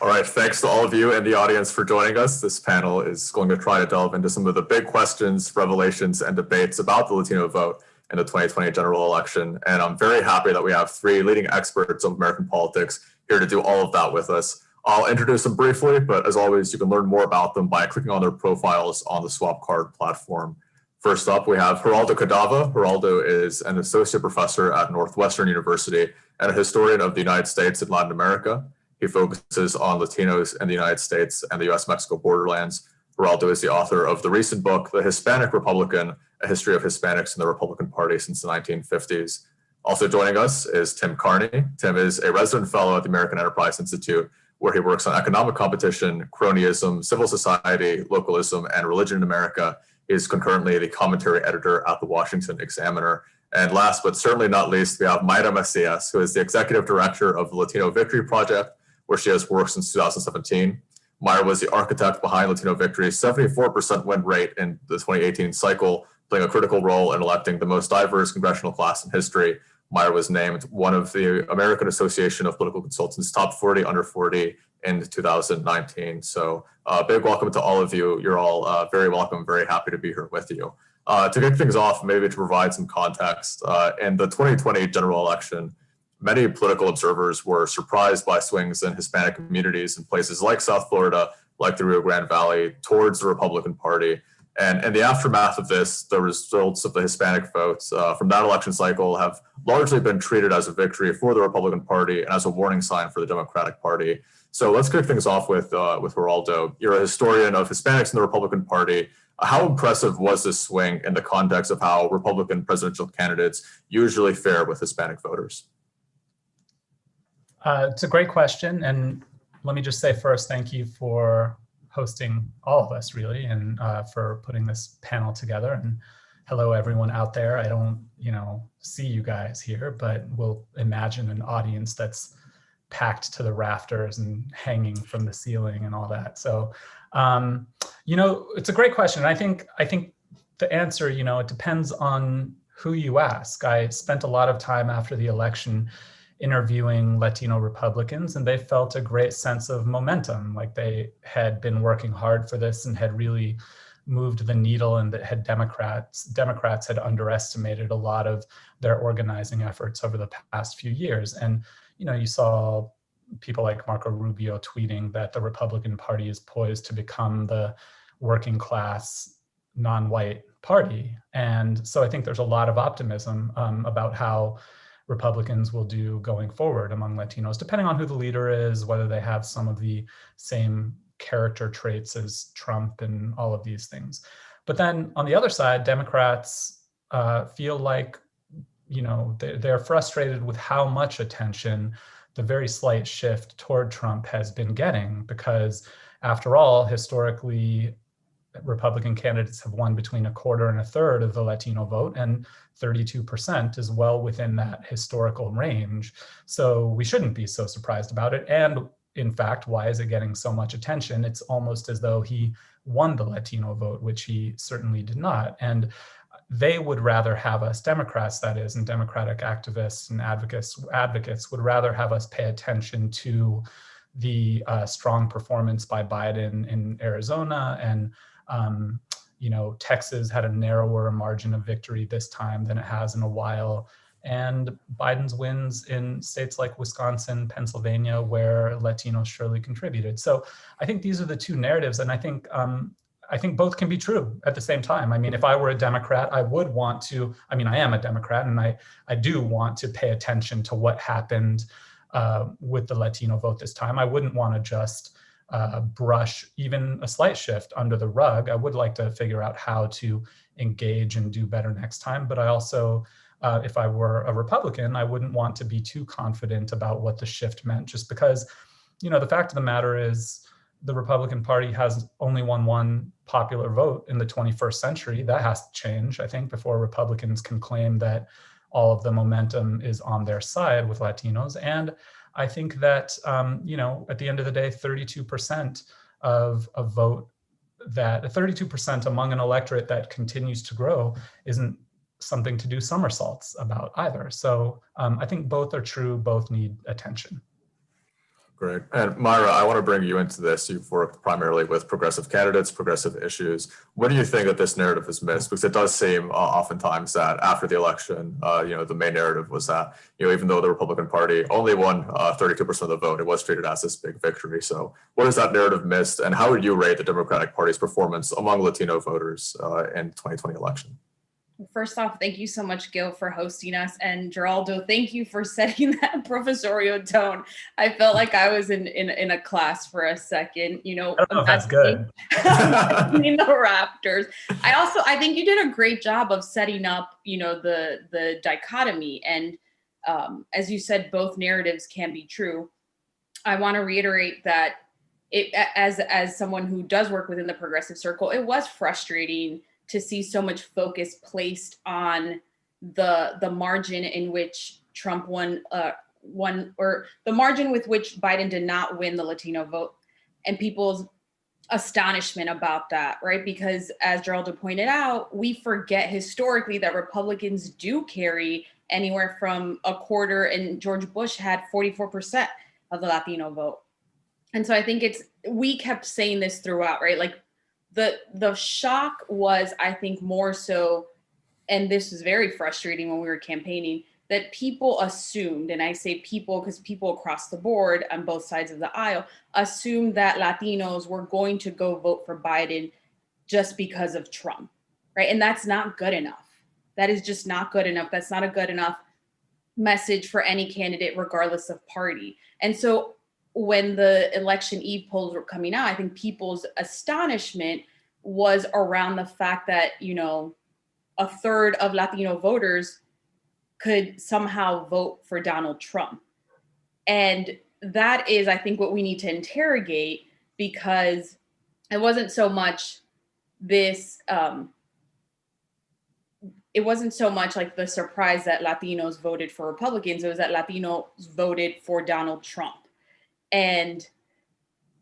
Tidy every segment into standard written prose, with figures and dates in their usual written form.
All right, thanks to all of you in the audience for joining us. This panel is going to try to delve into some of the big questions, revelations, and debates about the Latino vote in the 2020 general election. And I'm very happy that we have three leading experts of American politics here to do all of that with us. I'll introduce them briefly, but as always, you can learn more about them by clicking on their profiles on the Swap Card platform. First up, we have Geraldo Cadava. Geraldo is an associate professor at Northwestern University and a historian of the United States and Latin America. He focuses on Latinos in the United States and the US-Mexico borderlands. Geraldo is the author of the recent book, The Hispanic Republican, A History of Hispanics in the Republican Party since the 1950s. Also joining us is Tim Carney. Tim is a resident fellow at the American Enterprise Institute, where he works on economic competition, cronyism, civil society, localism, and religion in America. He is concurrently the commentary editor at the Washington Examiner. And last but certainly not least, we have Mayra Macias, who is the executive director of the Latino Victory Project, where she has worked since 2017. Mayra was the architect behind Latino Victory's 74% win rate in the 2018 cycle, playing a critical role in electing the most diverse congressional class in history. Mayra was named one of the American Association of Political Consultants' top 40 under 40 in 2019. So big welcome to all of you. You're all very welcome, very happy to be here with you. To kick things off, maybe to provide some context, in the 2020 general election, many political observers were surprised by swings in Hispanic communities in places like South Florida, like the Rio Grande Valley, towards the Republican Party. And in the aftermath of this, the results of the Hispanic votes from that election cycle have largely been treated as a victory for the Republican Party and as a warning sign for the Democratic Party. So let's kick things off with Geraldo. You're a historian of Hispanics in the Republican Party. How impressive was this swing in the context of how Republican presidential candidates usually fare with Hispanic voters? It's a great question. And let me just say first, thank you for hosting all of us, really, and for putting this panel together. And hello, everyone out there. I don't, see you guys here, but we'll imagine an audience that's packed to the rafters and hanging from the ceiling and all that. So, it's a great question. I think the answer, it depends on who you ask. I spent a lot of time after the election interviewing Latino Republicans, and they felt a great sense of momentum, like they had been working hard for this and had really moved the needle, and that had Democrats had underestimated a lot of their organizing efforts over the past few years. And, you saw people like Marco Rubio tweeting that the Republican Party is poised to become the working class, non-white party. And so I think there's a lot of optimism about how Republicans will do going forward among Latinos, depending on who the leader is, whether they have some of the same character traits as Trump and all of these things. But then on the other side, Democrats feel like, they're frustrated with how much attention the very slight shift toward Trump has been getting, because after all, historically, Republican candidates have won between a quarter and a third of the Latino vote, and 32% is well within that historical range. So we shouldn't be so surprised about it. And in fact, why is it getting so much attention? It's almost as though he won the Latino vote, which he certainly did not. And they would rather have us, Democrats that is, and Democratic activists and advocates would rather have us pay attention to the strong performance by Biden in Arizona, and Texas had a narrower margin of victory this time than it has in a while. And Biden's wins in states like Wisconsin, Pennsylvania, where Latinos surely contributed. So I think these are the two narratives. And I think both can be true at the same time. I mean, if I were a Democrat, I would want to, I am a Democrat, and I do want to pay attention to what happened with the Latino vote this time. I wouldn't want to just brush even a slight shift under the rug. I would like to figure out how to engage and do better next time. But I also, if I were a Republican, I wouldn't want to be too confident about what the shift meant, just because, the fact of the matter is the Republican Party has only won one popular vote in the 21st century. That has to change, I think, before Republicans can claim that all of the momentum is on their side with Latinos. And I think that, at the end of the day, 32% of a vote that 32% among an electorate that continues to grow isn't something to do somersaults about either. So I think both are true, both need attention. Great. And Myra, I want to bring you into this. You've worked primarily with progressive candidates, progressive issues. What do you think that this narrative is missed? Because it does seem oftentimes that after the election, the main narrative was that, even though the Republican Party only won 32% of the vote, it was treated as this big victory. So what is that narrative missed? And how would you rate the Democratic Party's performance among Latino voters in the 2020 election? First off, thank you so much, Gil, for hosting us. And Geraldo, thank you for setting that professorial tone. I felt like I was in a class for a second, I don't know if that's good. In the Raptors. I think you did a great job of setting up, the dichotomy. And as you said, both narratives can be true. I want to reiterate that as someone who does work within the progressive circle, it was frustrating to see so much focus placed on the margin in which Trump won, or the margin with which Biden did not win the Latino vote, and people's astonishment about that, right? Because as Geraldo pointed out, we forget historically that Republicans do carry anywhere from a quarter, and George Bush had 44% of the Latino vote. And so I think we kept saying this throughout, right? Like, the shock was, I think, more so, and this was very frustrating when we were campaigning, that people assumed, and I say people because people across the board on both sides of the aisle assumed that Latinos were going to go vote for Biden just because of Trump, right? And that's not good enough. That is just not good enough. That's not a good enough message for any candidate, regardless of party. And so when the election eve polls were coming out, I think people's astonishment was around the fact that, a third of Latino voters could somehow vote for Donald Trump. And that is, I think, what we need to interrogate, because it wasn't so much this, it wasn't so much like the surprise that Latinos voted for Republicans. It was that Latinos voted for Donald Trump. And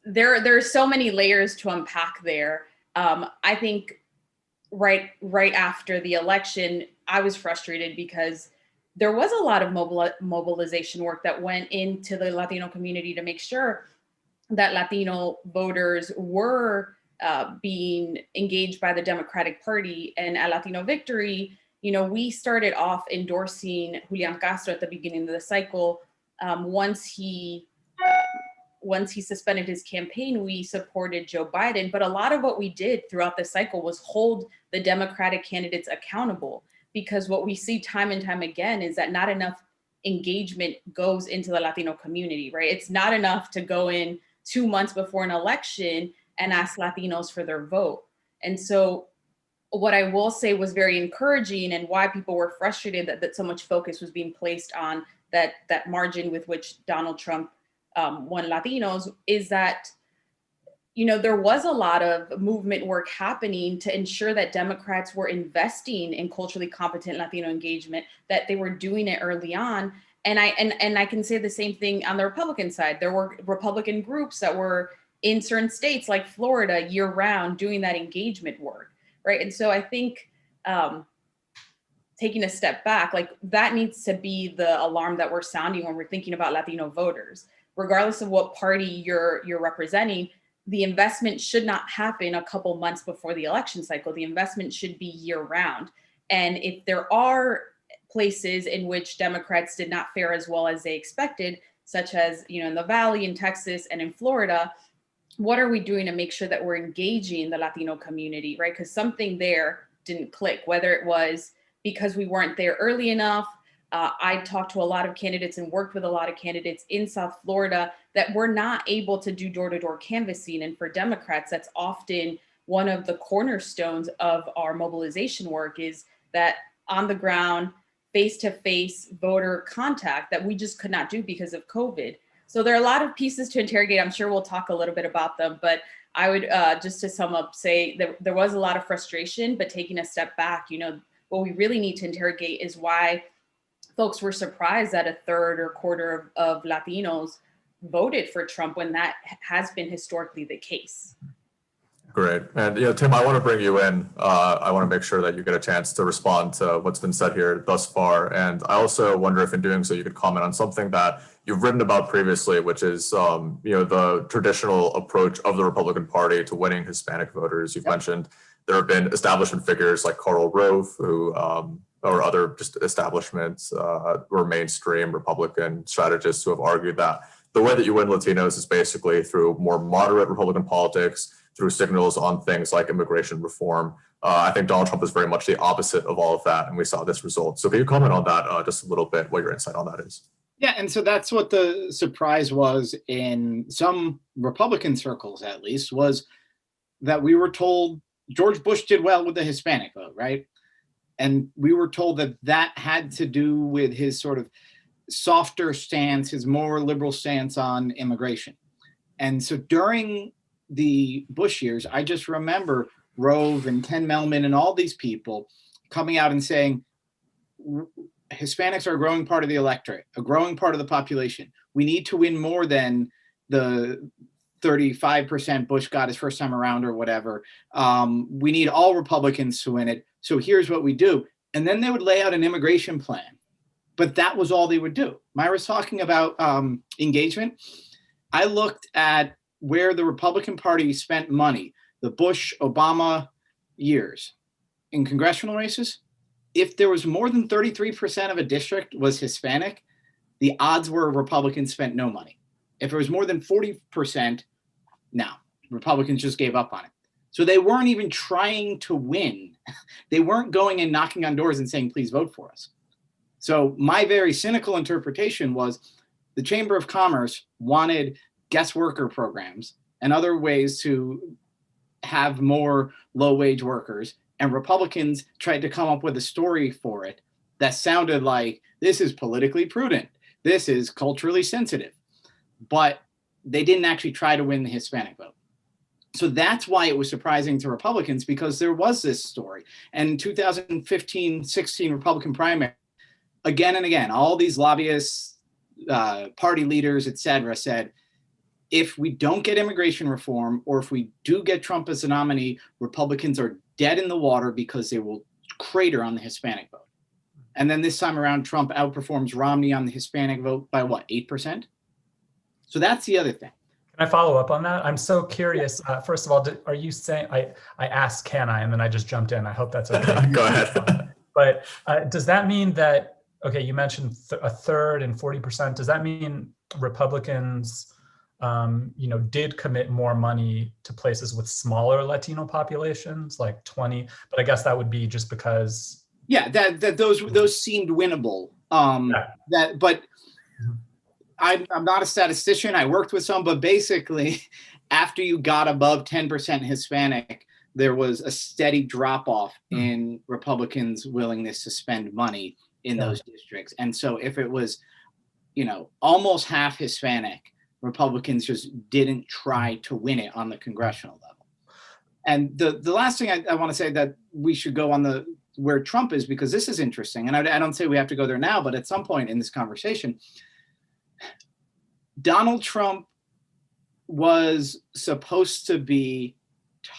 there are so many layers to unpack there. I think right after the election, I was frustrated because there was a lot of mobilization work that went into the Latino community to make sure that Latino voters were being engaged by the Democratic Party. And at Latino Victory, we started off endorsing Julian Castro at the beginning of the cycle. Once he suspended his campaign, we supported Joe Biden. But a lot of what we did throughout the cycle was hold the Democratic candidates accountable, because what we see time and time again is that not enough engagement goes into the Latino community, right? It's not enough to go in 2 months before an election and ask Latinos for their vote. And so what I will say was very encouraging, and why people were frustrated that so much focus was being placed on that margin with which Donald Trump won Latinos, is that, there was a lot of movement work happening to ensure that Democrats were investing in culturally competent Latino engagement, that they were doing it early on. And I can say the same thing on the Republican side. There were Republican groups that were in certain states like Florida year round doing that engagement work, right? And so I think taking a step back, like, that needs to be the alarm that we're sounding when we're thinking about Latino voters. Regardless of what party you're representing, the investment should not happen a couple months before the election cycle. The investment should be year round. And if there are places in which Democrats did not fare as well as they expected, such as, in the Valley, in Texas, and in Florida, what are we doing to make sure that we're engaging the Latino community, right? Because something there didn't click, whether it was because we weren't there early enough. I talked to a lot of candidates and worked with a lot of candidates in South Florida that were not able to do door-to-door canvassing. And for Democrats, that's often one of the cornerstones of our mobilization work, is that on the ground, face-to-face voter contact that we just could not do because of COVID. So there are a lot of pieces to interrogate. I'm sure we'll talk a little bit about them, but I would just to sum up say that there was a lot of frustration, but taking a step back, what we really need to interrogate is why folks were surprised that a third or quarter of Latinos voted for Trump when that has been historically the case. Great. And Tim, I want to bring you in. I want to make sure that you get a chance to respond to what's been said here thus far. And I also wonder if in doing so, you could comment on something that you've written about previously, which is the traditional approach of the Republican Party to winning Hispanic voters. You've mentioned there have been establishment figures like Karl Rove, who or other just establishments or mainstream Republican strategists who have argued that the way that you win Latinos is basically through more moderate Republican politics, through signals on things like immigration reform. I think Donald Trump is very much the opposite of all of that, and we saw this result. So can you comment on that just a little bit, what your insight on that is? Yeah, and so that's what the surprise was in some Republican circles, at least, was that we were told George Bush did well with the Hispanic vote, right? And we were told that that had to do with his sort of softer stance, his more liberal stance on immigration. And so during the Bush years, I just remember Rove and Ken Mellman and all these people coming out and saying, Hispanics are a growing part of the electorate, a growing part of the population. We need to win more than the 35% Bush got his first time around or whatever. We need all Republicans to win it. So here's what we do. And then they would lay out an immigration plan. But that was all they would do. Myra's talking about engagement. I looked at where the Republican Party spent money, the Bush-Obama years in congressional races. If there was more than 33% of a district was Hispanic, the odds were Republicans spent no money. If it was more than 40%, no, Republicans just gave up on it. So they weren't even trying to win. They weren't going and knocking on doors and saying, please vote for us. So my very cynical interpretation was the Chamber of Commerce wanted guest worker programs and other ways to have more low-wage workers, and Republicans tried to come up with a story for it that sounded like this is politically prudent, this is culturally sensitive, but they didn't actually try to win the Hispanic vote. So that's why it was surprising to Republicans, because there was this story. And 2015-16 Republican primary, again and again, all these lobbyists, party leaders, et cetera, said, if we don't get immigration reform, or if we do get Trump as a nominee, Republicans are dead in the water because they will crater on the Hispanic vote. And then this time around, Trump outperforms Romney on the Hispanic vote by what, 8%? So that's the other thing. Can I follow up on that? I'm so curious. First of all, are you saying, I asked, can I, and then I just jumped in. I hope that's okay. Go ahead. But does that mean that, okay, you mentioned a third and 40%. Does that mean Republicans, did commit more money to places with smaller Latino populations, like 20? But I guess that would be just because. Yeah, that those seemed winnable. But I'm not a statistician. I worked with some, but basically, after you got above 10% Hispanic, there was a steady drop off in Republicans' willingness to spend money in those districts. And so if it was, almost half Hispanic, Republicans just didn't try to win it on the congressional level. And the last thing I want to say, that we should go on where Trump is, because this is interesting. And I don't say we have to go there now, but at some point in this conversation, Donald Trump was supposed to be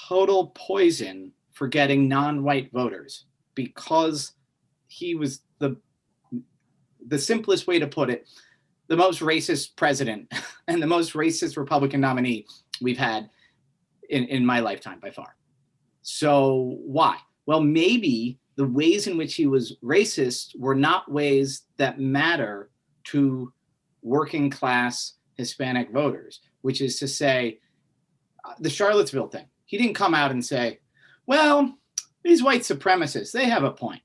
total poison for getting non-white voters, because he was the simplest way to put it, the most racist president and the most racist Republican nominee we've had in my lifetime by far. So why? Well, maybe the ways in which he was racist were not ways that matter to working class Hispanic voters, which is to say, the Charlottesville thing. He didn't come out and say, well, these white supremacists, they have a point.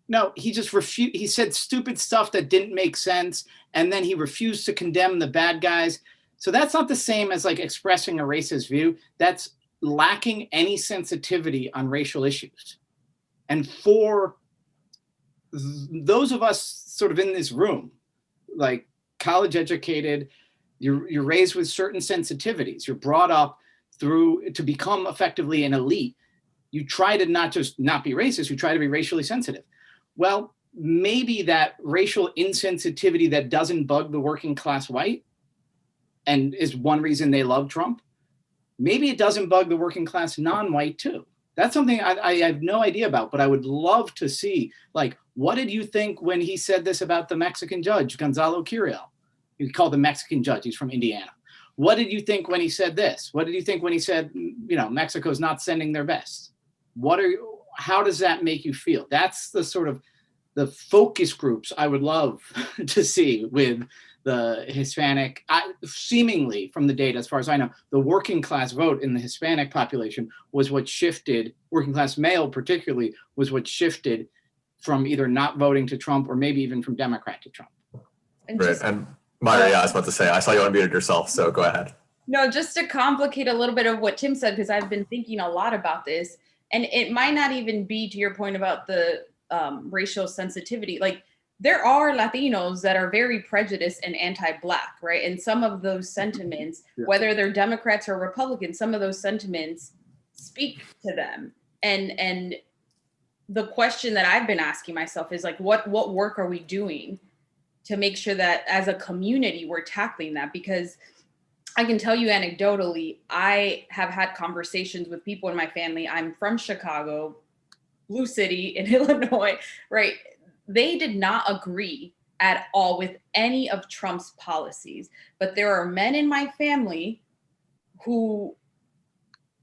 No, he just refused. He said stupid stuff that didn't make sense, and then he refused to condemn the bad guys. So that's not the same as like expressing a racist view. That's lacking any sensitivity on racial issues. And for those of us sort of in this room, like college educated, you're raised with certain sensitivities. You're brought up to become effectively an elite. You try to not just not be racist, you try to be racially sensitive. Well, maybe that racial insensitivity that doesn't bug the working class white and is one reason they love Trump, maybe it doesn't bug the working class non-white too. That's something I have no idea about, but I would love to see, like, what did you think when he said this about the Mexican judge, Gonzalo Curiel? He called the Mexican judge, he's from Indiana. What did you think when he said this? What did you think when he said, you know, Mexico's not sending their best? How does that make you feel? That's the sort of the focus groups I would love to see with the Hispanic. Seemingly from the data, as far as I know, the working class vote in the Hispanic population was what shifted, working class male particularly, was what shifted from either not voting to Trump or maybe even from Democrat to Trump. Great. And Myra, yeah, I was about to say, I saw you unmuted yourself, so go ahead. No, just to complicate a little bit of what Tim said, because I've been thinking a lot about this, and it might not even be to your point about the racial sensitivity. Like, there are Latinos that are very prejudiced and anti-Black, right? And some of those sentiments, whether they're Democrats or Republicans, some of those sentiments speak to them. And the question that I've been asking myself is, like, what work are we doing to make sure that as a community we're tackling that? Because I can tell you anecdotally, I have had conversations with people in my family. I'm from Chicago, Blue City in Illinois, right? They did not agree at all with any of Trump's policies, but there are men in my family who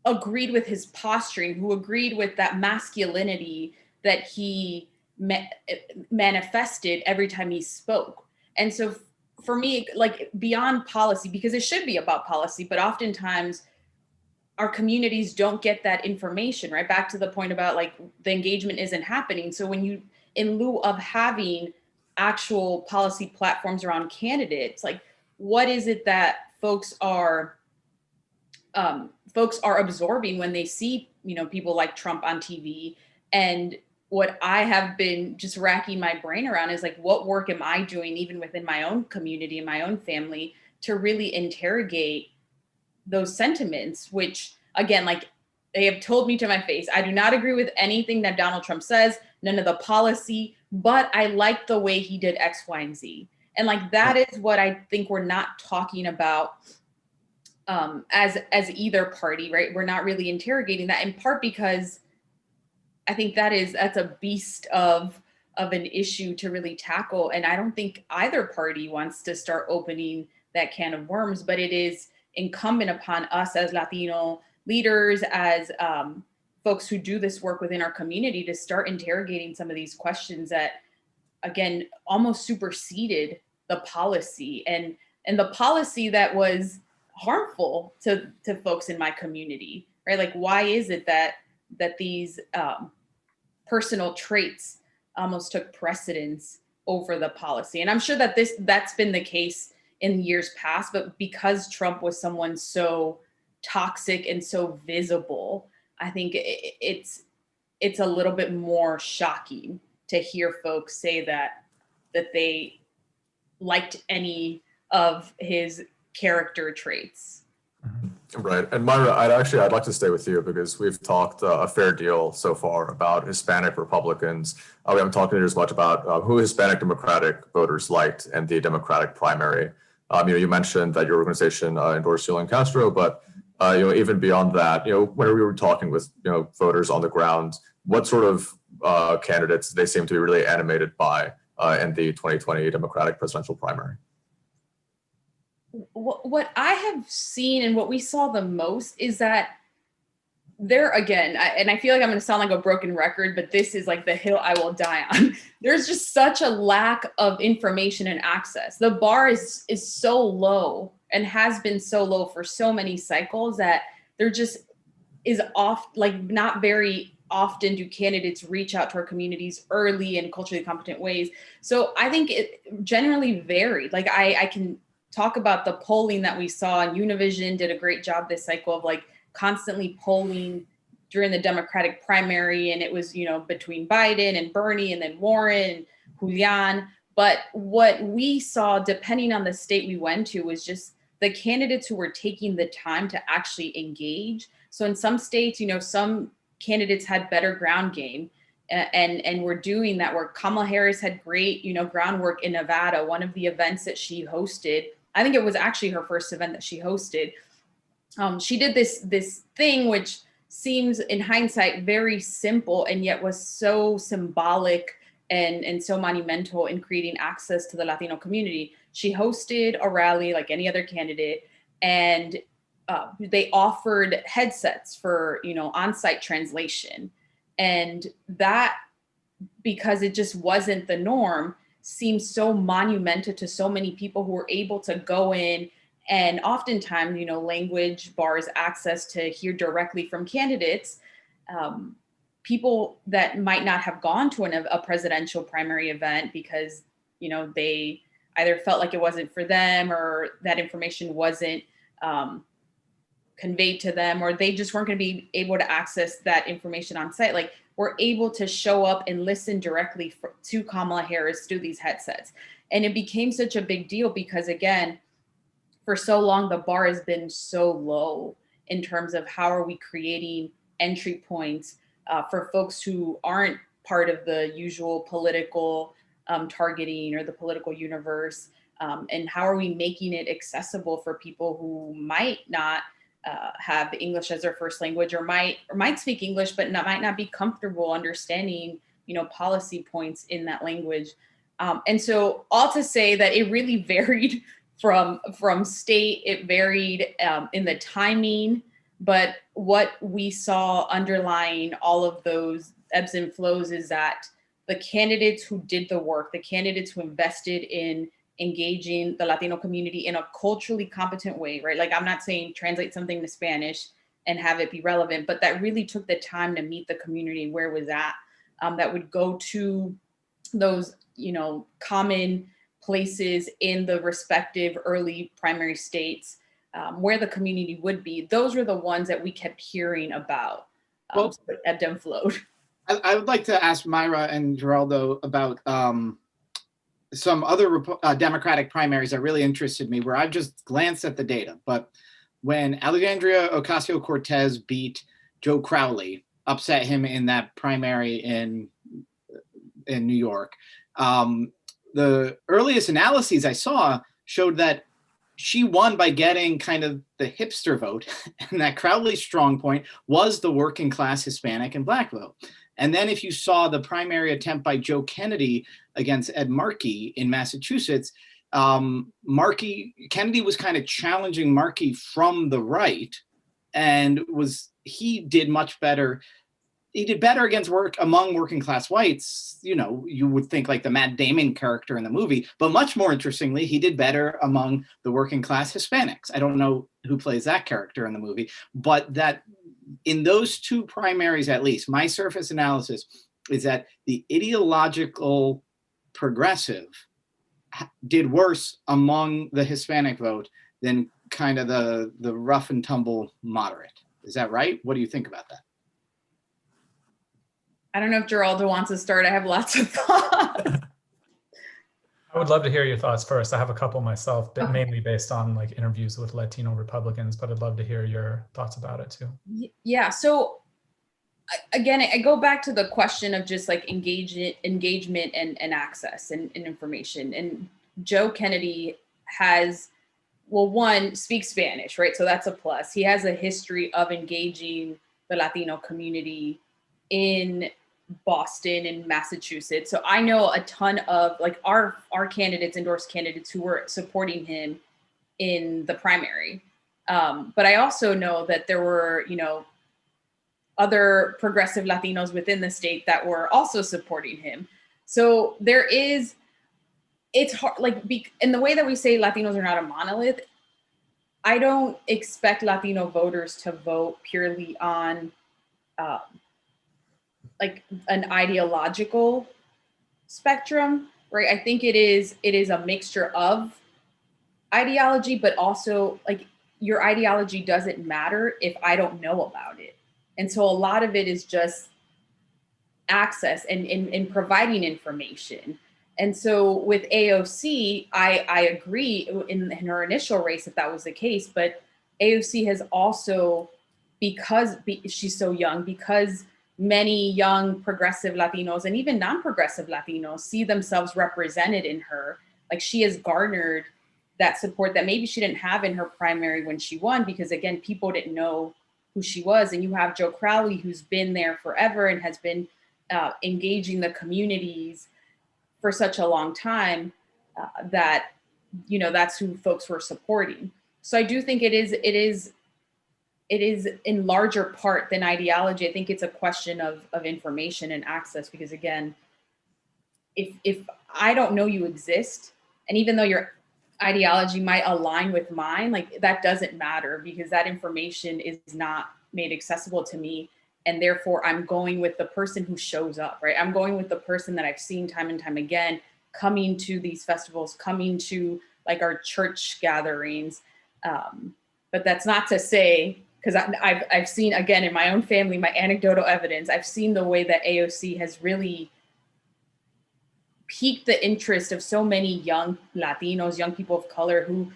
agreed with his posturing, who agreed with that masculinity that he manifested every time he spoke. And so for me, like, beyond policy, because it should be about policy, but oftentimes our communities don't get that information, right? Back to the point about, like, the engagement isn't happening. So when you, in lieu of having actual policy platforms around candidates, like, what is it that folks are absorbing when they see, you know, people like Trump on TV? And what I have been just racking my brain around is, like, what work am I doing, even within my own community and my own family, to really interrogate those sentiments, which, again, like, they have told me to my face, I do not agree with anything that Donald Trump says, none of the policy, but I like the way he did X, Y, and Z. And, like, that is what I think we're not talking about as either party, right? We're not really interrogating that, in part because I think that's a beast of an issue to really tackle. And I don't think either party wants to start opening that can of worms, but it is incumbent upon us as Latino leaders, as folks who do this work within our community, to start interrogating some of these questions that, again, almost superseded the policy and the policy that was harmful to folks in my community, right? Like, why is it that these personal traits almost took precedence over the policy? And I'm sure that that's been the case in years past, but because Trump was someone so toxic and so visible, I think it's a little bit more shocking to hear folks say that they liked any of his character traits. Right. And Myra, I'd like to stay with you, because we've talked a fair deal so far about Hispanic Republicans. We haven't talked as much about who Hispanic Democratic voters liked in the Democratic primary. You mentioned that your organization endorsed Julian Castro, but even beyond that, when we were talking with voters on the ground, what sort of candidates they seem to be really animated by in the 2020 Democratic presidential primary? What I have seen and what we saw the most is that there, again, and I feel like I'm going to sound like a broken record, but this is like the hill I will die on. There's just such a lack of information and access. The bar is so low and has been so low for so many cycles that there just is not very often do candidates reach out to our communities early in culturally competent ways. So I think it generally varied. Like, I can talk about the polling that we saw, and Univision did a great job this cycle of, like, constantly polling during the Democratic primary. And it was, between Biden and Bernie and then Warren and Julian. But what we saw, depending on the state we went to, was just the candidates who were taking the time to actually engage. So in some states, some candidates had better ground game and were doing that work. Kamala Harris had great, groundwork in Nevada. One of the events that she hosted, I think it was actually her first event that she hosted, she did this thing which seems in hindsight very simple and yet was so symbolic and so monumental in creating access to the Latino community. She hosted a rally like any other candidate, and they offered headsets for, you know, on-site translation. And that, because it just wasn't the norm, seems so monumental to so many people who were able to go in. And oftentimes, you know, language bars access to hear directly from candidates. People that might not have gone to a presidential primary event because, you know, they either felt like it wasn't for them, or that information wasn't conveyed to them, or they just weren't going to be able to access that information on site. Like, we're able to show up and listen directly to Kamala Harris through these headsets. And it became such a big deal because, again, for so long, the bar has been so low in terms of how are we creating entry points for folks who aren't part of the usual political targeting or the political universe, and how are we making it accessible for people who might not have English as their first language, or might speak English but might not be comfortable understanding, you know, policy points in that language. And so, all to say that it really varied from state. It varied in the timing, but what we saw underlying all of those ebbs and flows is that the candidates who did the work, the candidates who invested in engaging the Latino community in a culturally competent way, right? Like, I'm not saying translate something to Spanish and have it be relevant, but that really took the time to meet the community where it was at, that would go to those, you know, common places in the respective early primary states where the community would be. Those were the ones that we kept hearing about, Well, ebbed and flowed. I would like to ask Myra and Geraldo about some other Democratic primaries that really interested me, where I've just glanced at the data. But when Alexandria Ocasio-Cortez beat Joe Crowley, upset him in that primary in New York, the earliest analyses I saw showed that she won by getting kind of the hipster vote, and that Crowley's strong point was the working class Hispanic and Black vote. And then if you saw the primary attempt by Joe Kennedy against Ed Markey in Massachusetts, Kennedy was kind of challenging Markey from the right, and he did much better. He did better against among working class whites. You know, you would think like the Matt Damon character in the movie, but much more interestingly, he did better among the working class Hispanics. I don't know who plays that character in the movie, but that in those two primaries, at least, my surface analysis is that the ideological progressive did worse among the Hispanic vote than kind of the rough and tumble moderate. Is that right? What do you think about that? I don't know if Geraldo wants to start. I have lots of thoughts. I would love to hear your thoughts first. I have a couple myself, but mainly based on like interviews with Latino Republicans, but I'd love to hear your thoughts about it too. Yeah, so again, I go back to the question of just like engagement and access and information. And Joe Kennedy has, well, one, speaks Spanish, right? So that's a plus. He has a history of engaging the Latino community in Boston and Massachusetts. So I know a ton of like our candidates, endorsed candidates who were supporting him in the primary. But I also know that there were, you know, other progressive Latinos within the state that were also supporting him. So it's hard, like, in the way that we say Latinos are not a monolith, I don't expect Latino voters to vote purely on like an ideological spectrum, right? I think it is a mixture of ideology, but also like your ideology doesn't matter if I don't know about it. And so a lot of it is just access and providing information. And so with AOC, I agree in her initial race that was the case, but AOC has also, because she's so young, because many young progressive Latinos and even non-progressive Latinos see themselves represented in her, like she has garnered that support that maybe she didn't have in her primary when she won, because again, people didn't know who she was. And you have Joe Crowley, who's been there forever and has been engaging the communities for such a long time that, you know, that's who folks were supporting. So I do think it is in larger part than ideology. I think it's a question of information and access, because again, if I don't know you exist, and even though your ideology might align with mine, like that doesn't matter, because that information is not made accessible to me. And therefore I'm going with the person who shows up, right? I'm going with the person that I've seen time and time again, coming to these festivals, coming to like our church gatherings. But that's not to say, because I've seen, again, in my own family, my anecdotal evidence, I've seen the way that AOC has really piqued the interest of so many young Latinos, young people of color who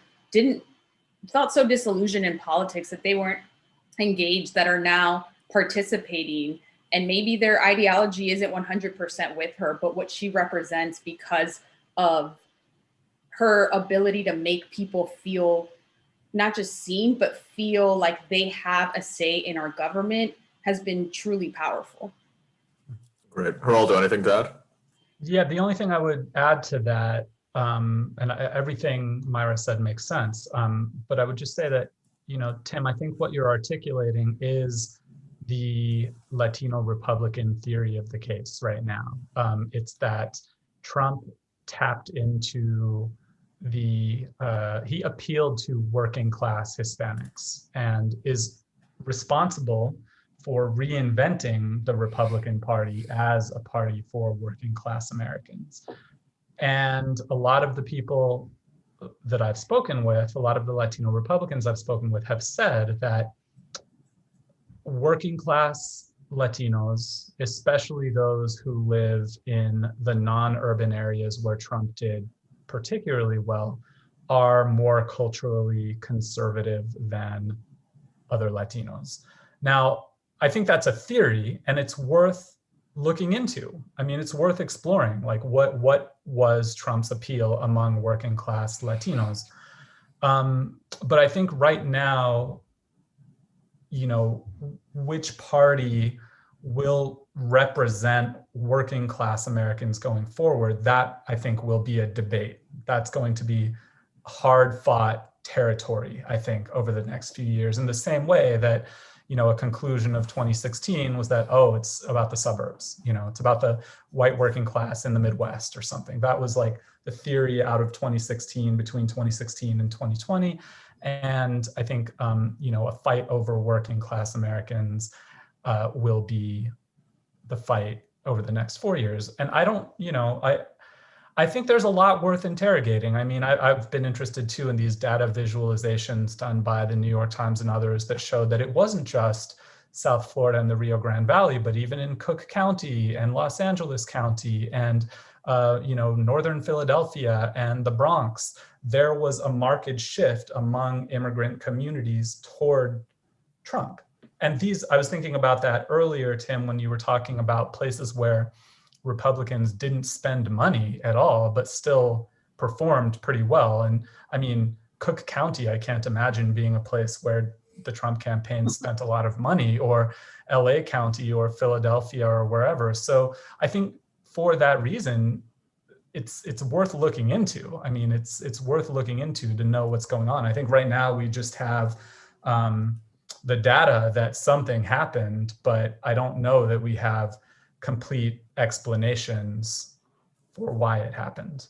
felt so disillusioned in politics that they weren't engaged, that are now participating. And maybe their ideology isn't 100% with her, but what she represents, because of her ability to make people feel not just seen, but feel like they have a say in our government, has been truly powerful. Great. Geraldo, anything to add? Yeah, the only thing I would add to that, everything Myra said makes sense, but I would just say that, you know, Tim, I think what you're articulating is the Latino Republican theory of the case right now. It's that Trump tapped into he appealed to working class Hispanics and is responsible for reinventing the Republican Party as a party for working class Americans. And a lot of the people that I've spoken with, a lot of the Latino Republicans I've spoken with, have said that working class Latinos, especially those who live in the non-urban areas where Trump did particularly well, are more culturally conservative than other Latinos. Now, I think that's a theory, and it's worth looking into. I mean, it's worth exploring, like what was Trump's appeal among working class Latinos. But I think right now, you know, which party will represent working class Americans going forward, that I think will be a debate. That's going to be hard fought territory, I think, over the next few years, in the same way that, you know, a conclusion of 2016 was that, oh, it's about the suburbs, you know, it's about the white working class in the Midwest or something. That was like the theory out of 2016, between 2016 and 2020. And I think, you know, a fight over working class Americans will be the fight over the next 4 years. And I don't, you know, I think there's a lot worth interrogating. I mean, I've been interested too in these data visualizations done by the New York Times and others that showed that it wasn't just South Florida and the Rio Grande Valley, but even in Cook County and Los Angeles County and, you know, Northern Philadelphia and the Bronx, there was a marked shift among immigrant communities toward Trump. And I was thinking about that earlier, Tim, when you were talking about places where Republicans didn't spend money at all, but still performed pretty well. And I mean, Cook County, I can't imagine being a place where the Trump campaign spent a lot of money, or LA County or Philadelphia or wherever. So I think for that reason, it's worth looking into. I mean, it's worth looking into to know what's going on. I think right now we just have the data that something happened, but I don't know that we have complete explanations for why it happened.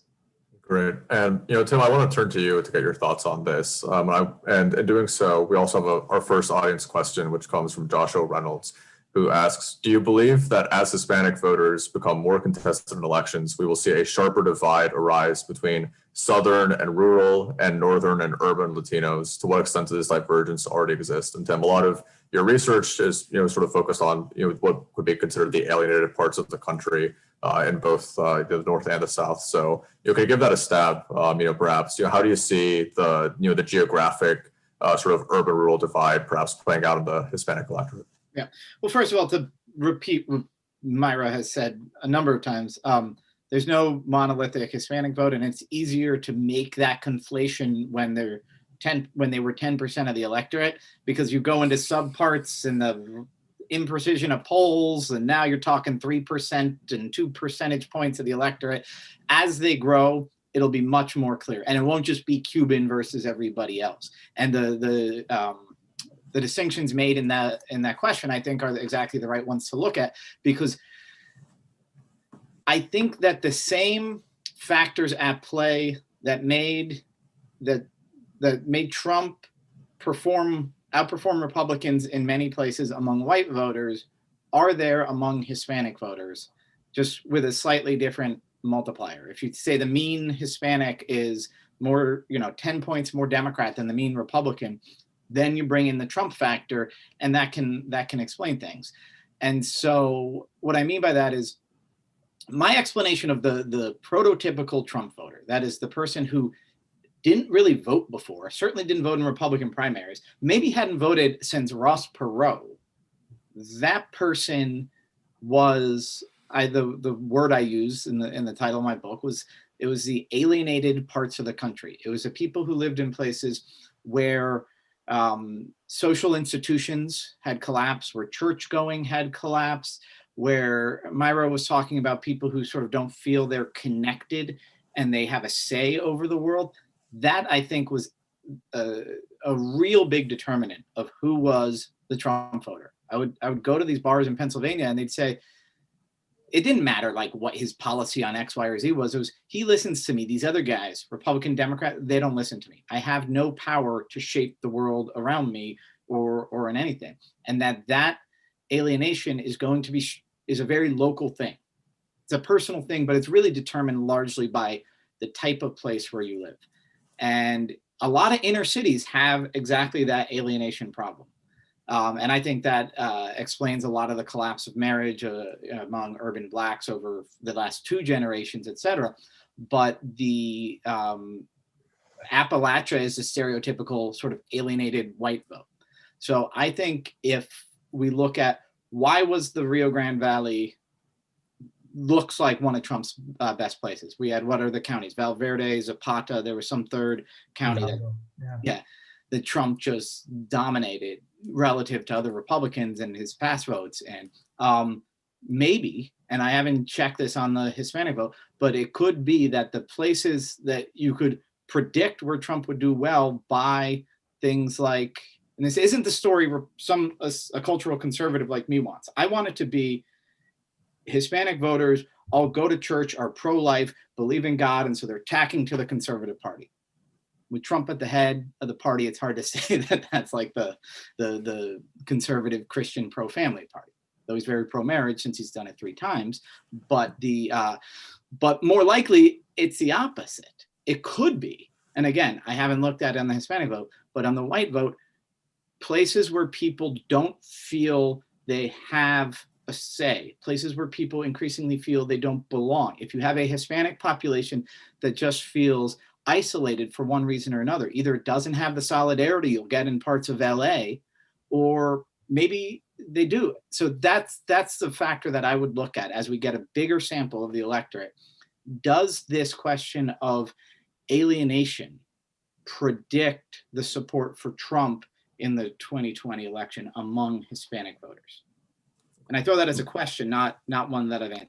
Great. And, you know, Tim, I want to turn to you to get your thoughts on this. And in doing so, we also have our first audience question, which comes from Josh O. Reynolds, who asks, do you believe that as Hispanic voters become more contested in elections, we will see a sharper divide arise between Southern and rural and Northern and urban Latinos? To what extent does this divergence already exist? And Tim, a lot of your research is, you know, sort of focused on, you know, what would be considered the alienated parts of the country in both the North and the South. So, you know, can you give that a stab? You know, perhaps, you know, how do you see the, you know, the geographic sort of urban-rural divide perhaps playing out in the Hispanic electorate? Yeah. Well, first of all, to repeat what Myra has said a number of times, there's no monolithic Hispanic vote, and it's easier to make that conflation when they were 10% of the electorate, because you go into subparts and the imprecision of polls, and now you're talking 3% and 2 percentage points of the electorate. As they grow, it'll be much more clear, and it won't just be Cuban versus everybody else. And the distinctions made in that question, I think, are exactly the right ones to look at, because I think that the same factors at play that made Trump outperform Republicans in many places among white voters are there among Hispanic voters, just with a slightly different multiplier. If you say the mean Hispanic is more, 10 points more Democrat than the mean Republican, then you bring in the Trump factor, and that can explain things. And so what I mean by that is my explanation of the prototypical Trump voter, that is the person who didn't really vote before, certainly didn't vote in Republican primaries, maybe hadn't voted since Ross Perot. That person was, the word I use in the title of my book was the alienated parts of the country. It was the people who lived in places where social institutions had collapsed, where church going had collapsed, where Myra was talking about people who sort of don't feel they're connected and they have a say over the world. That, I think, was a real big determinant of who was the Trump voter. I would go to these bars in Pennsylvania, and they'd say, it didn't matter like what his policy on X, Y, or Z was. It was, he listens to me. These other guys, Republican, Democrat, they don't listen to me. I have no power to shape the world around me or in anything. And that alienation is going to be is a very local thing. It's a personal thing, but it's really determined largely by the type of place where you live. And a lot of inner cities have exactly that alienation problem. And I think that explains a lot of the collapse of marriage among urban Blacks over the last 2 generations, et cetera. But the Appalachia is the stereotypical sort of alienated white vote. So I think if we look at why was the Rio Grande Valley looks like one of Trump's best places. We had, what are the counties? Valverde, Zapata, there was some third county that Trump just dominated relative to other Republicans and his past votes. And maybe, and I haven't checked this on the Hispanic vote, but it could be that the places that you could predict where Trump would do well by things like, and this isn't the story a cultural conservative like me wants. I want it to be Hispanic voters all go to church, are pro-life, believe in God, and so they're tacking to the conservative party. With Trump at the head of the party, it's hard to say that that's like the conservative Christian pro-family party. Though he's very pro-marriage since he's done it 3 times, but more likely it's the opposite. It could be, and again, I haven't looked at it on the Hispanic vote, but on the white vote, places where people don't feel they have a say, places where people increasingly feel they don't belong. If you have a Hispanic population that just feels isolated for one reason or another, either it doesn't have the solidarity you'll get in parts of LA, or maybe they do. So that's the factor that I would look at as we get a bigger sample of the electorate. Does this question of alienation predict the support for Trump in the 2020 election among Hispanic voters? And I throw that as a question, not one that I've answered.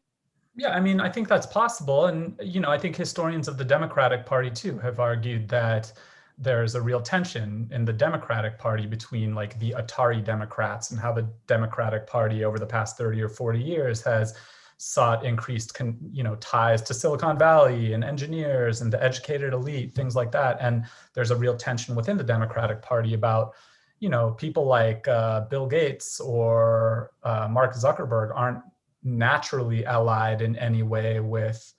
Yeah, I mean, I think that's possible. And, I think historians of the Democratic Party, too, have argued that there's a real tension in the Democratic Party between like the Atari Democrats and how the Democratic Party over the past 30 or 40 years has sought increased, ties to Silicon Valley and engineers and the educated elite, things like that. And there's a real tension within the Democratic Party about people like Bill Gates or Mark Zuckerberg aren't naturally allied in any way with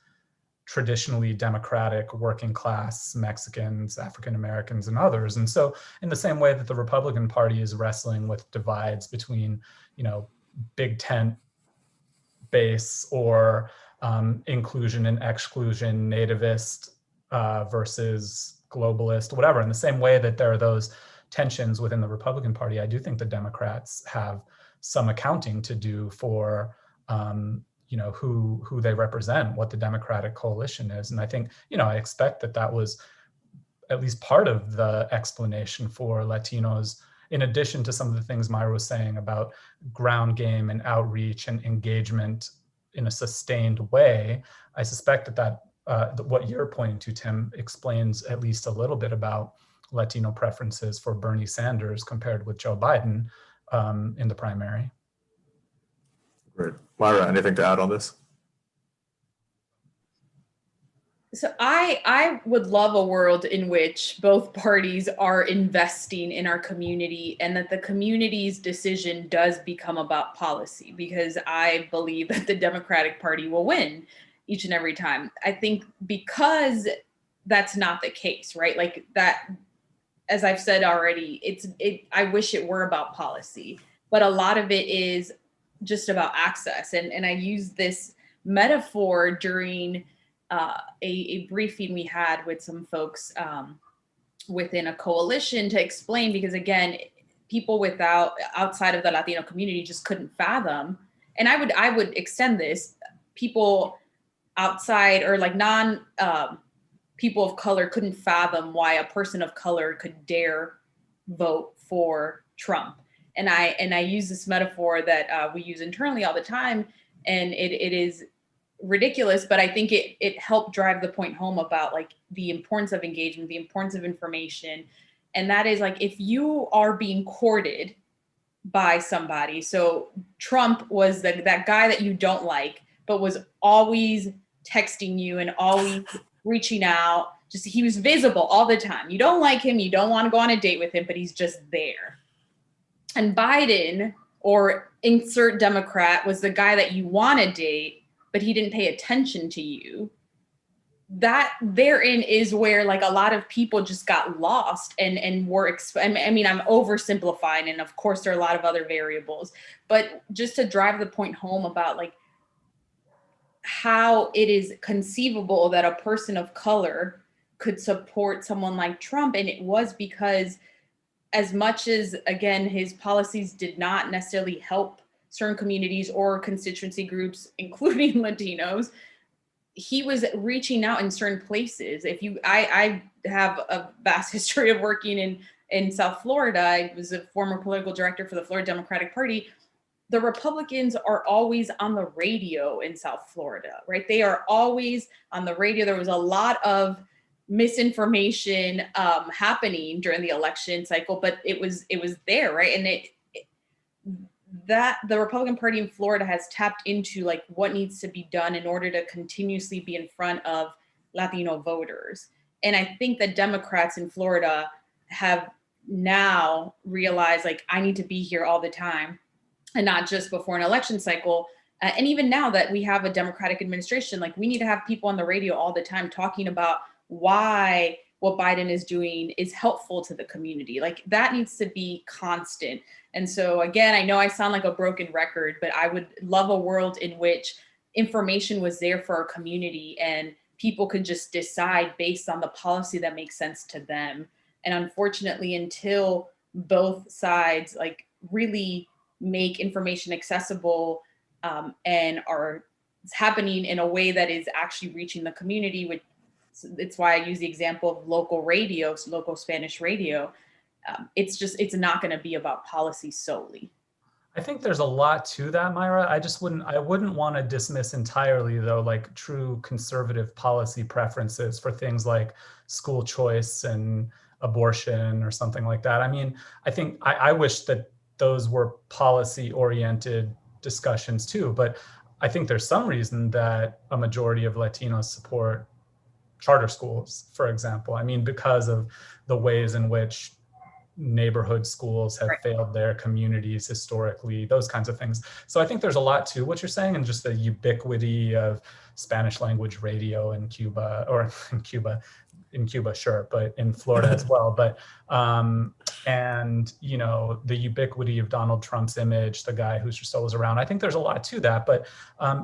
traditionally democratic working class Mexicans, African Americans, and others. And so in the same way that the Republican Party is wrestling with divides between, big tent base or inclusion and exclusion, nativist versus globalist, whatever, in the same way that there are those tensions within the Republican Party, I do think the Democrats have some accounting to do for who they represent, what the Democratic coalition is. And I think, I expect that was at least part of the explanation for Latinos, in addition to some of the things Myra was saying about ground game and outreach and engagement in a sustained way. I suspect that what you're pointing to, Tim, explains at least a little bit about Latino preferences for Bernie Sanders compared with Joe Biden in the primary. Great. Myra, anything to add on this? So I would love a world in which both parties are investing in our community and that the community's decision does become about policy, because I believe that the Democratic Party will win each and every time. I think because that's not the case, right? Like that, as I've said already, I wish it were about policy, but a lot of it is just about access. And I use this metaphor during a briefing we had with some folks within a coalition to explain, because again, people outside of the Latino community just couldn't fathom. And I would extend this, people outside or like people of color couldn't fathom why a person of color could dare vote for Trump. And I use this metaphor that we use internally all the time, and it is ridiculous, but I think it helped drive the point home about like the importance of engagement, the importance of information. And that is like, if you are being courted by somebody, so Trump was that guy that you don't like, but was always texting you and always reaching out, he was visible all the time. You don't like him, you don't want to go on a date with him, but he's just there. And Biden, or insert Democrat, was the guy that you want to date, but he didn't pay attention to you. That therein is where like a lot of people just got lost and were, I mean, I'm oversimplifying, and of course there are a lot of other variables, but just to drive the point home about like how it is conceivable that a person of color could support someone like Trump. And it was because, as much as, again, his policies did not necessarily help certain communities or constituency groups, including Latinos, he was reaching out in certain places. I have a vast history of working in South Florida. I was a former political director for the Florida Democratic Party. The Republicans are always on the radio in South Florida, right? They are always on the radio. There was a lot of misinformation happening during the election cycle, but it was there, right? And that the Republican Party in Florida has tapped into like what needs to be done in order to continuously be in front of Latino voters. And I think that Democrats in Florida have now realized like, I need to be here all the time, and not just before an election cycle. And even now that we have a Democratic administration, like we need to have people on the radio all the time talking about why what Biden is doing is helpful to the community. Like that needs to be constant. And so again, I know I sound like a broken record, but I would love a world in which information was there for our community and people could just decide based on the policy that makes sense to them. And unfortunately, until both sides like really make information accessible and are happening in a way that is actually reaching the community, which it's why I use the example of local radio, local Spanish radio. It's not going to be about policy solely. I think there's a lot to that, Myra. I wouldn't want to dismiss entirely though, like true conservative policy preferences for things like school choice and abortion or something like that. I mean, I think I wish that those were policy oriented discussions too, but I think there's some reason that a majority of Latinos support charter schools, for example. I mean, because of the ways in which neighborhood schools have failed their communities historically, those kinds of things. So I think there's a lot to what you're saying, and just the ubiquity of Spanish language radio in Cuba, or in Cuba, sure, but in Florida as well. But, and, you know, the ubiquity of Donald Trump's image, the guy who's just always around. I think there's a lot to that. But,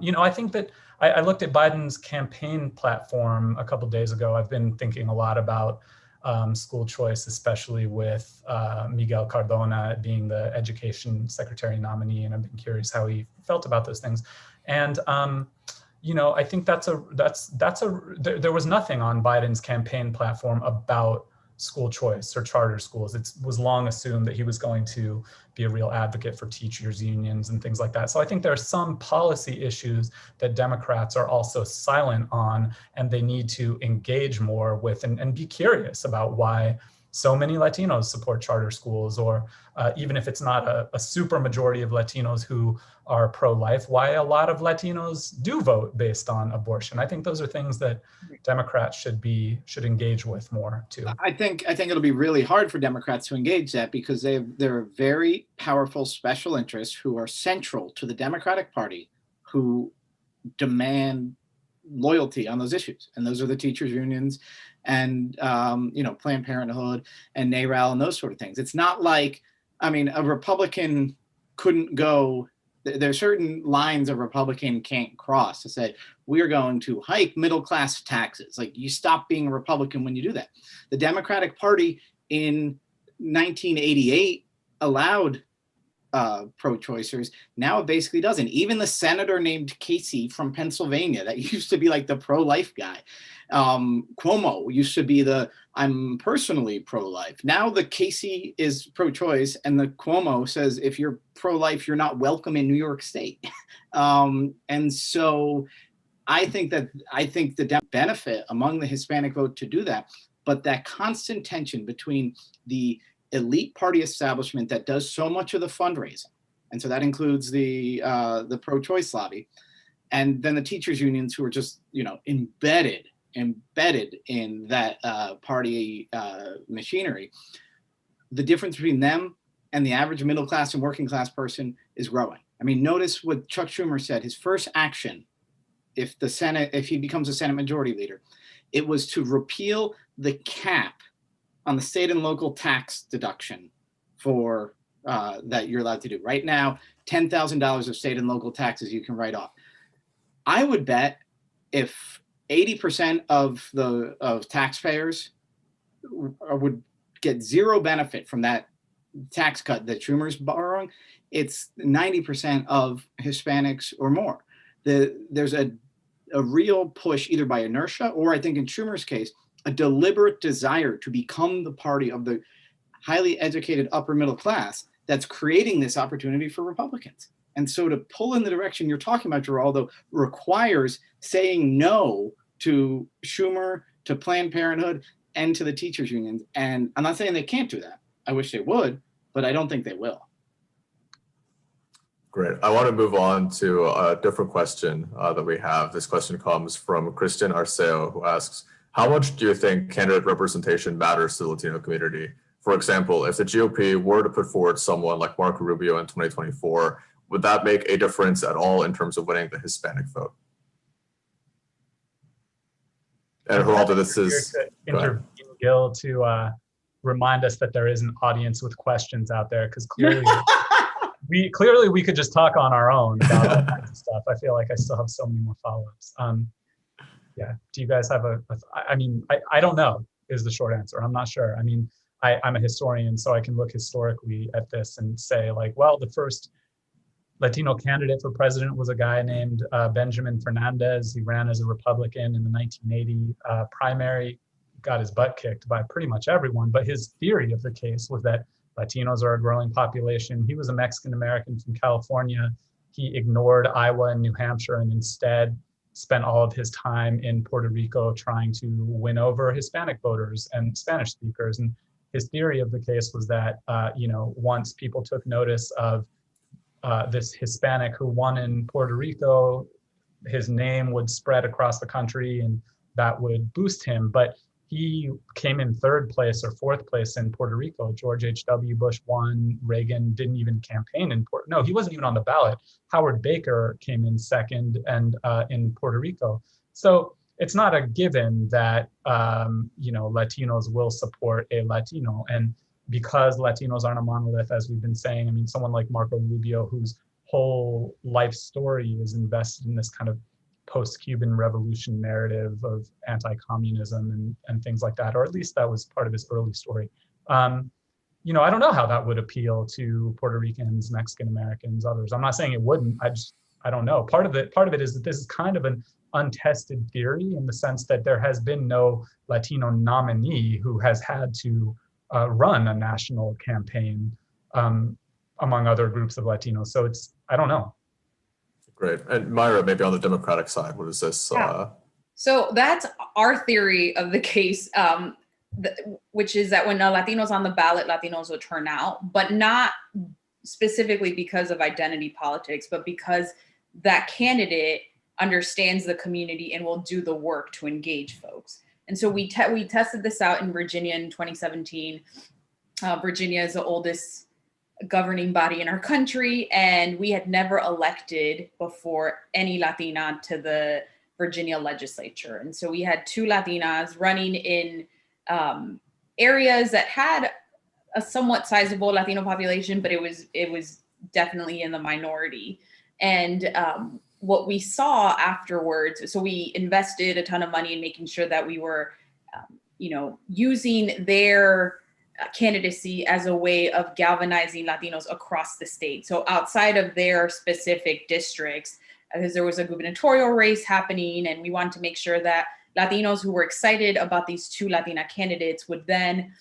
you know, I think that I looked at Biden's campaign platform a couple of days ago. I've been thinking a lot about school choice, especially with Miguel Cardona being the education secretary nominee. And I've been curious how he felt about those things. And I think there was nothing on Biden's campaign platform about school choice or charter schools. It was long assumed that he was going to be a real advocate for teachers' unions and things like that. So I think there are some policy issues that Democrats are also silent on, and they need to engage more with and be curious about why so many Latinos support charter schools, or even if it's not a super majority of Latinos who are pro-life, why a lot of Latinos do vote based on abortion. I think those are things that Democrats should engage with more too. I think it'll be really hard for Democrats to engage that, because there are very powerful special interests who are central to the Democratic Party who demand loyalty on those issues, and those are the teachers unions and Planned Parenthood and NARAL and those sort of things. It's not like, a Republican couldn't go. There's certain lines a Republican can't cross to say, we're going to hike middle class taxes. Like, you stop being a Republican when you do that. The Democratic Party in 1988 allowed pro-choicers. Now it basically doesn't. Even the senator named Casey from Pennsylvania, that used to be like the pro-life guy. Cuomo used to be I'm personally pro-life. Now the Casey is pro-choice, and the Cuomo says, if you're pro-life, you're not welcome in New York State. And so I think the benefit among the Hispanic vote to do that, but that constant tension between the elite party establishment that does so much of the fundraising, and so that includes the pro-choice lobby, and then the teachers unions who are just embedded in that party machinery. The difference between them and the average middle class and working class person is growing. Notice what Chuck Schumer said. His first action, if he becomes a Senate majority leader, it was to repeal the cap on the state and local tax deduction for that you're allowed to do. Right now, $10,000 of state and local taxes you can write off. I would bet if 80% of taxpayers would get zero benefit from that tax cut that Schumer's borrowing, it's 90% of Hispanics or more. There's a real push, either by inertia or, I think in Schumer's case, a deliberate desire to become the party of the highly educated upper middle class that's creating this opportunity for Republicans. And so to pull in the direction you're talking about, Geraldo, requires saying no to Schumer, to Planned Parenthood, and to the teachers unions. And I'm not saying they can't do that. I wish they would, but I don't think they will. Great. I want to move on to a different question that we have. This question comes from Christian Arceo, who asks, how much do you think candidate representation matters to the Latino community? For example, if the GOP were to put forward someone like Marco Rubio in 2024, would that make a difference at all in terms of winning the Hispanic vote? And Geraldo, this is intervene, Gil, to remind us that there is an audience with questions out there, because clearly we could just talk on our own about all kinds of stuff. I feel like I still have so many more follow-ups. Yeah. Do you guys have I don't know is the short answer. I'm not sure. I'm a historian, so I can look historically at this and say, like, well, the first Latino candidate for president was a guy named Benjamin Fernandez. He ran as a Republican in the 1980 primary, got his butt kicked by pretty much everyone. But his theory of the case was that Latinos are a growing population. He was a Mexican American from California. He ignored Iowa and New Hampshire and instead spent all of his time in Puerto Rico trying to win over Hispanic voters and Spanish speakers. And his theory of the case was that, once people took notice of this Hispanic who won in Puerto Rico, his name would spread across the country and that would boost him. But he came in third place or fourth place in Puerto Rico. George H.W. Bush won. Reagan didn't even campaign in he wasn't even on the ballot. Howard Baker came in second and in Puerto Rico. So it's not a given that, Latinos will support a Latino. And because Latinos aren't a monolith, as we've been saying, someone like Marco Rubio, whose whole life story is invested in this kind of post-Cuban revolution narrative of anti-communism and things like that, or at least that was part of his early story. I don't know how that would appeal to Puerto Ricans, Mexican Americans, others. I'm not saying it wouldn't. I don't know. Part of it is that this is kind of an untested theory in the sense that there has been no Latino nominee who has had to run a national campaign among other groups of Latinos. So I don't know. Great. And Myra, maybe on the Democratic side, what is this? Yeah. So that's our theory of the case, which is that when a Latino's on the ballot, Latinos will turn out, but not specifically because of identity politics, but because that candidate understands the community and will do the work to engage folks. And so we tested this out in Virginia in 2017. Virginia is the oldest governing body in our country, and we had never elected before any Latina to the Virginia legislature. And so we had 2 Latinas running in areas that had a somewhat sizable Latino population, but it was definitely in the minority. And what we saw afterwards, so we invested a ton of money in making sure that we were, using their candidacy as a way of galvanizing Latinos across the state. So outside of their specific districts, because there was a gubernatorial race happening, and we wanted to make sure that Latinos who were excited about these 2 Latina candidates would then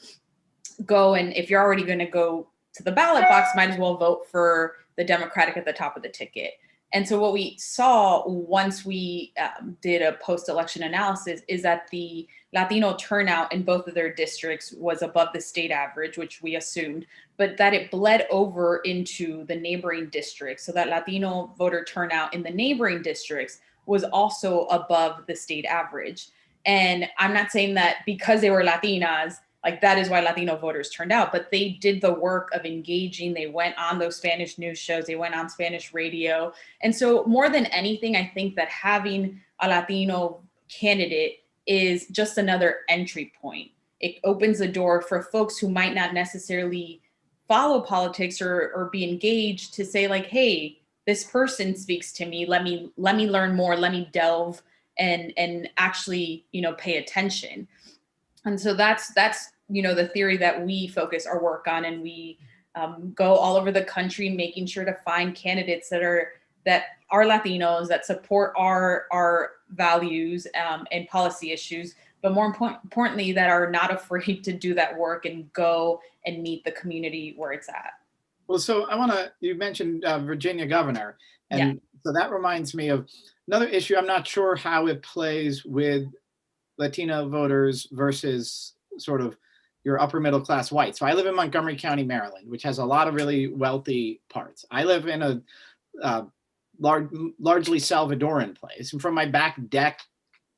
go, and if you're already going to go to the ballot box, might as well vote for the Democratic at the top of the ticket. And so what we saw once we did a post-election analysis is that the Latino turnout in both of their districts was above the state average, which we assumed, but that it bled over into the neighboring districts, so that Latino voter turnout in the neighboring districts was also above the state average. And I'm not saying that because they were Latinas, like that is why Latino voters turned out, but they did the work of engaging. They went on those Spanish news shows, they went on Spanish radio. And so more than anything, I think that having a Latino candidate is just another entry point. It opens the door for folks who might not necessarily follow politics or be engaged to say like, hey, this person speaks to me. Let me learn more, let me delve and actually, pay attention. And so that's the theory that we focus our work on, and we go all over the country making sure to find candidates that are Latinos, that support our values and policy issues, but more importantly, that are not afraid to do that work and go and meet the community where it's at. Well, so you mentioned Virginia governor, and so that reminds me of another issue. I'm not sure how it plays with Latino voters versus sort of your upper middle class white. So I live in Montgomery County, Maryland, which has a lot of really wealthy parts. I live in a largely Salvadoran place. And from my back deck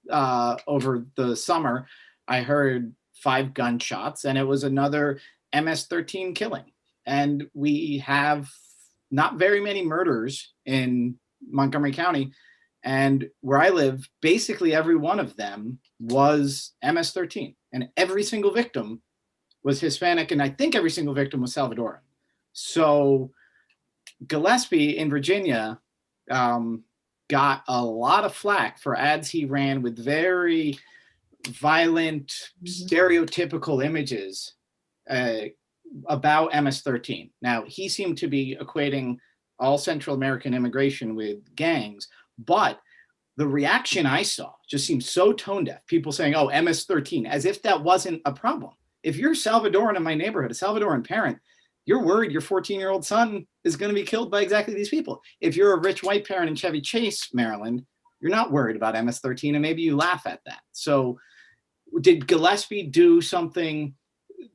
over the summer, I heard 5 gunshots, and it was another MS-13 killing. And we have not very many murders in Montgomery County. And where I live, basically every one of them was MS-13, and every single victim was Hispanic, and I think every single victim was Salvadoran. So Gillespie in Virginia got a lot of flack for ads he ran with very violent, stereotypical images about MS-13. Now, he seemed to be equating all Central American immigration with gangs, but the reaction I saw just seemed so tone deaf. People saying, oh, MS-13, as if that wasn't a problem. If you're Salvadoran in my neighborhood, a Salvadoran parent, you're worried your 14-year-old son is going to be killed by exactly these people. If you're a rich white parent in Chevy Chase, Maryland, you're not worried about MS-13, and maybe you laugh at that. So did Gillespie do something?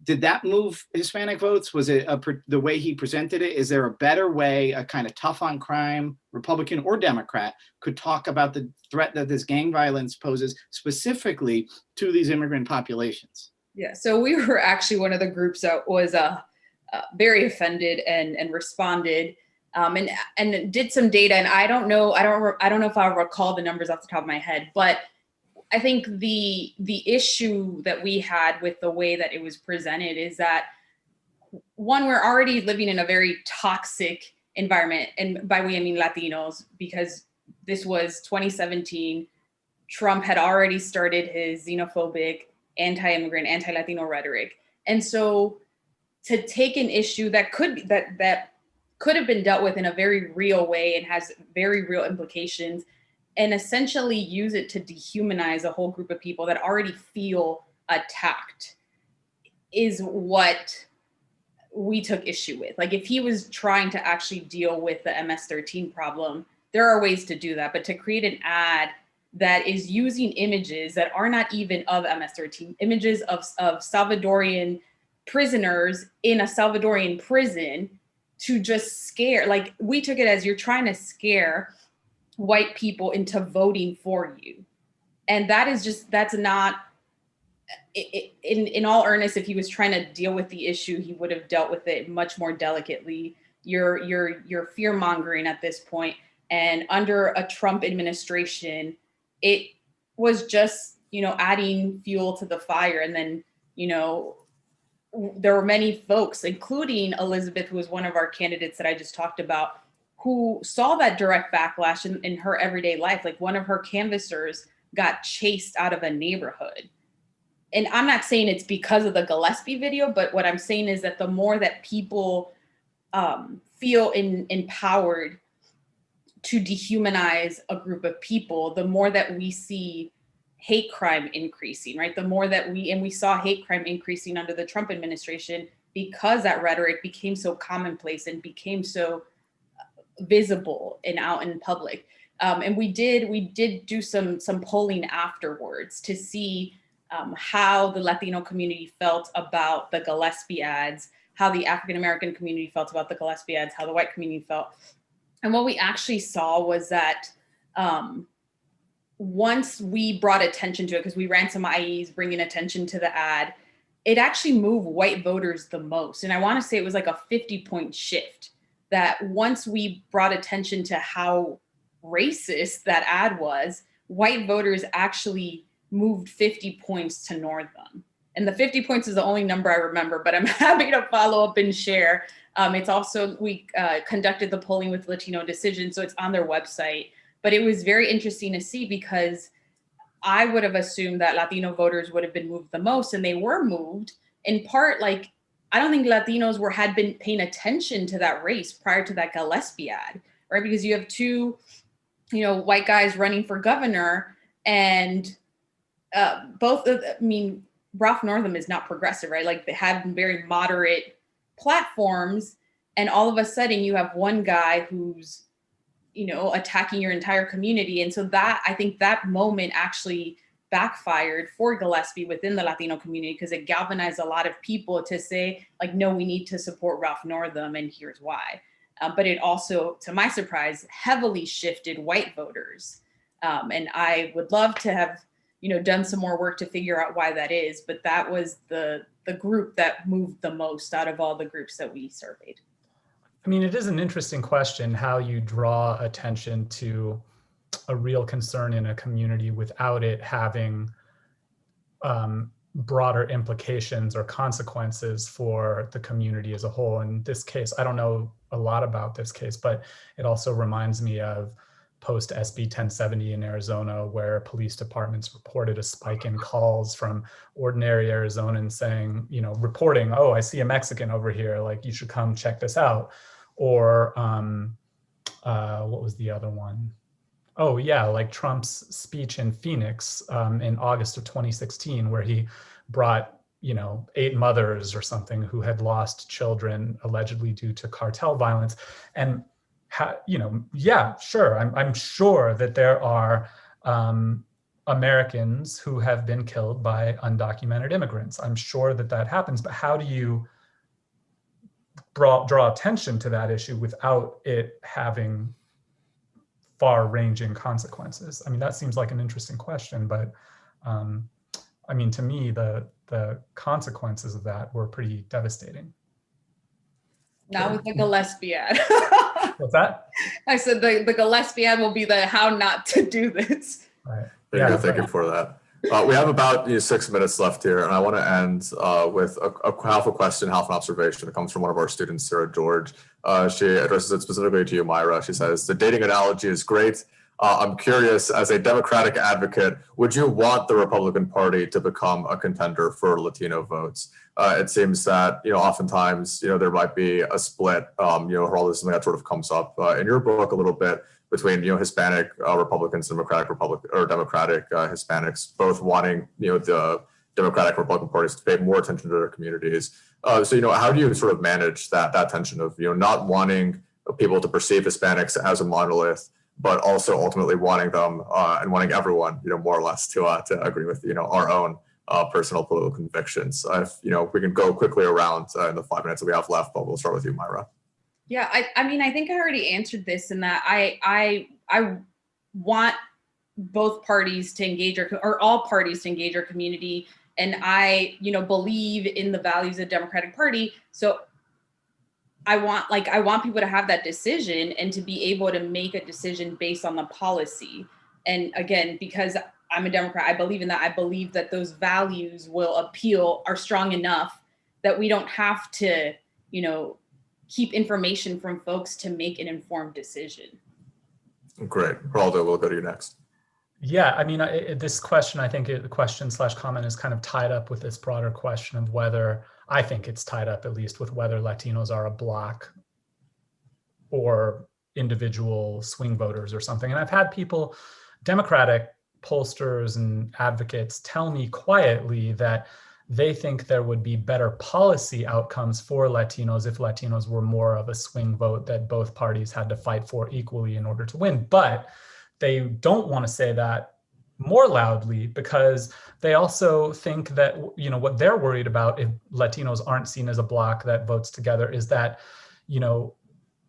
Did that move Hispanic votes? Was it the way he presented it? Is there a better way, a kind of tough on crime, Republican or Democrat, could talk about the threat that this gang violence poses specifically to these immigrant populations? Yeah, so we were actually one of the groups that was very offended and responded and did some data. And I don't know if I'll recall the numbers off the top of my head, but I think the issue that we had with the way that it was presented is that, one, we're already living in a very toxic environment. And by we, I mean Latinos, because this was 2017. Trump had already started his xenophobic, anti-immigrant, anti-Latino rhetoric. And so to take an issue that could be that could have been dealt with in a very real way and has very real implications, and essentially use it to dehumanize a whole group of people that already feel attacked, is what we took issue with. Like, if he was trying to actually deal with the MS-13 problem, there are ways to do that, but to create an ad that is using images that are not even of MS-13, images of Salvadorian prisoners in a Salvadorian prison to just scare, like, we took it as you're trying to scare white people into voting for you. And that is just, that's not, in all earnest, if he was trying to deal with the issue, he would have dealt with it much more delicately. You're fear mongering at this point. And under a Trump administration, it was just, adding fuel to the fire. And then, there were many folks, including Elizabeth, who was one of our candidates that I just talked about, who saw that direct backlash in her everyday life. Like, one of her canvassers got chased out of a neighborhood. And I'm not saying it's because of the Gillespie video, but what I'm saying is that the more that people feel empowered to dehumanize a group of people, the more that we see hate crime increasing, right? The more that we saw hate crime increasing under the Trump administration, because that rhetoric became so commonplace and became so visible and out in public. And we did do some polling afterwards to see how the Latino community felt about the Gillespie ads, how the African-American community felt about the Gillespie ads, how the white community felt. And what we actually saw was that once we brought attention to it, because we ran some IEs bringing attention to the ad, it actually moved white voters the most. And I want to say it was like a 50-point shift, that once we brought attention to how racist that ad was, white voters actually moved 50 points to Northam. And the 50 points is the only number I remember, but I'm happy to follow up and share. It's also, we conducted the polling with Latino Decision, so it's on their website. But it was very interesting to see, because I would have assumed that Latino voters would have been moved the most, and they were moved in part. Like, I don't think Latinos had been paying attention to that race prior to that Gillespie ad, right? Because you have two, white guys running for governor, and Ralph Northam is not progressive, right? Like, they have very moderate platforms, and all of a sudden you have one guy who's, attacking your entire community. And so that, I think that moment actually backfired for Gillespie within the Latino community, because it galvanized a lot of people to say, like, no, we need to support Ralph Northam, and here's why. But it also, to my surprise, heavily shifted white voters. And I would love to have, done some more work to figure out why that is. But that was the group that moved the most out of all the groups that we surveyed. I mean, it is an interesting question, how you draw attention to a real concern in a community without it having broader implications or consequences for the community as a whole. In this case, I don't know a lot about this case, but it also reminds me of post SB 1070 in Arizona, where police departments reported a spike in calls from ordinary Arizonans saying, reporting, oh, I see a Mexican over here, like, you should come check this out. Or what was the other one? Oh yeah, like Trump's speech in Phoenix in August of 2016, where he brought, 8 mothers or something who had lost children allegedly due to cartel violence. And yeah, sure. I'm sure that there are Americans who have been killed by undocumented immigrants. I'm sure that happens, but how do you draw attention to that issue without it having far-ranging consequences? I mean, that seems like an interesting question, but to me, the consequences of that were pretty devastating. Not with the Gillespie ad. What's that? I said the Gillespie ad will be the how not to do this. Right. Thank you for that. We have about 6 minutes left here, and I want to end with half a question, half an observation. It comes from one of our students, Sarah George. She addresses it specifically to you, Myra. She says, the dating analogy is great. I'm curious, as a Democratic advocate, would you want the Republican Party to become a contender for Latino votes? It seems that, oftentimes, there might be a split, or something that sort of comes up in your book a little bit between, Hispanic Republicans, Democratic Hispanics, both wanting, the Democratic Republican parties to pay more attention to their communities. So, how do you sort of manage that tension of, not wanting people to perceive Hispanics as a monolith, but also ultimately wanting them and wanting everyone, more or less to agree with, our own personal political convictions. If, we can go quickly around in the 5 minutes that we have left, but we'll start with you, Myra. Yeah, I mean, I think I already answered this in that I want both parties to engage or all parties to engage our community. And I, believe in the values of the Democratic Party. So I want people to have that decision and to be able to make a decision based on the policy. And again, because I'm a Democrat, I believe in that. I believe that those values are strong enough that we don't have to, keep information from folks to make an informed decision. Great. Geraldo, we'll go to you next. Yeah, I mean, this question, I think the question/comment is kind of tied up with this broader question of whether, I think it's tied up at least with whether Latinos are a bloc or individual swing voters or something. And I've had people, Democratic pollsters and advocates, tell me quietly that they think there would be better policy outcomes for Latinos if Latinos were more of a swing vote that both parties had to fight for equally in order to win. But they don't want to say that more loudly because they also think that, what they're worried about if Latinos aren't seen as a bloc that votes together is that,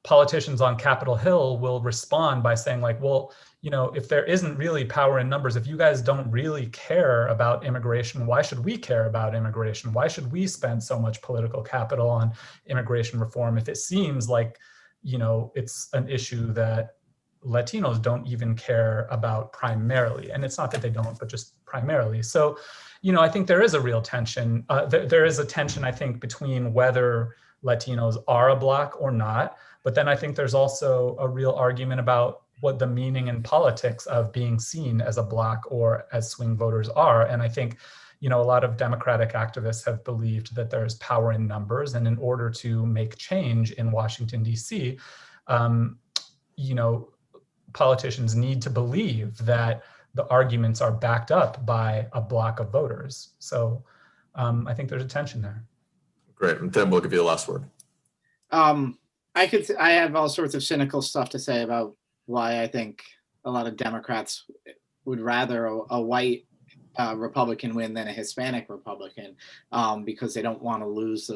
politicians on Capitol Hill will respond by saying like, well, if there isn't really power in numbers, if you guys don't really care about immigration, why should we care about immigration? Why should we spend so much political capital on immigration reform if it seems like, it's an issue that Latinos don't even care about primarily? And it's not that they don't, but just primarily. So, I think there is a real tension. There is a tension, I think, between whether Latinos are a bloc or not. But then I think there's also a real argument about what the meaning in politics of being seen as a bloc or as swing voters are. And I think, a lot of Democratic activists have believed that there's power in numbers. And in order to make change in Washington, D.C., politicians need to believe that the arguments are backed up by a block of voters. So I think there's a tension there. Great. And Tim, we'll give you the last word. I have all sorts of cynical stuff to say about why I think a lot of Democrats would rather a white Republican win than a Hispanic Republican, because they don't want to lose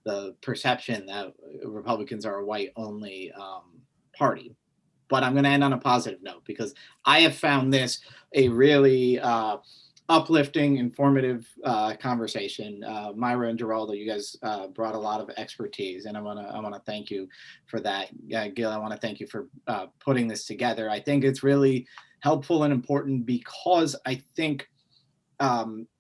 the perception that Republicans are a white-only party. But I'm going to end on a positive note because I have found this a really uplifting, informative conversation. Myra and Geraldo, you guys brought a lot of expertise, and I want to thank you for that. Gil, I want to thank you for putting this together. I think it's really helpful and important because I think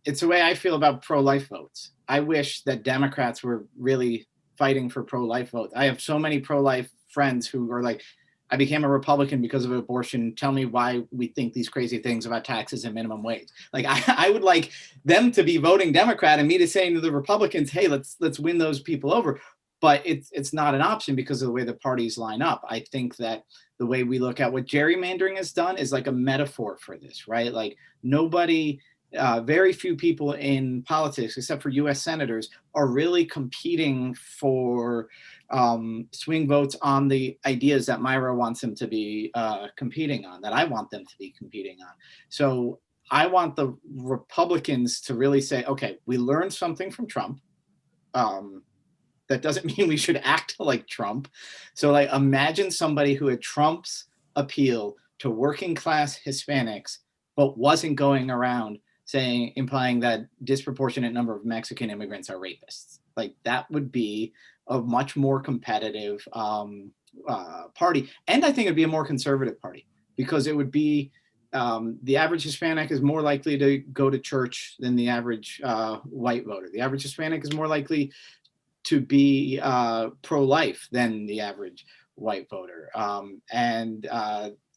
it's the way I feel about pro-life votes. I wish that Democrats were really fighting for pro-life votes. I have so many pro-life friends who are like, I became a Republican because of abortion. Tell me why we think these crazy things about taxes and minimum wage. Like I would like them to be voting Democrat and me to saying to the Republicans, hey, let's win those people over. But it's not an option because of the way the parties line up. I think that the way we look at what gerrymandering has done is like a metaphor for this, right? Like nobody, very few people in politics, except for US senators, are really competing for swing votes on the ideas that Myra wants them to be competing on, that I want them to be competing on. So I want the Republicans to really say, okay, we learned something from Trump. That doesn't mean we should act like Trump. So like imagine somebody who had Trump's appeal to working class Hispanics, but wasn't going around implying that disproportionate number of Mexican immigrants are rapists. Like that would be a much more competitive party. And I think it'd be a more conservative party because it would be the average Hispanic is more likely to go to church than the average white voter. The average Hispanic is more likely to be pro-life than the average white voter. And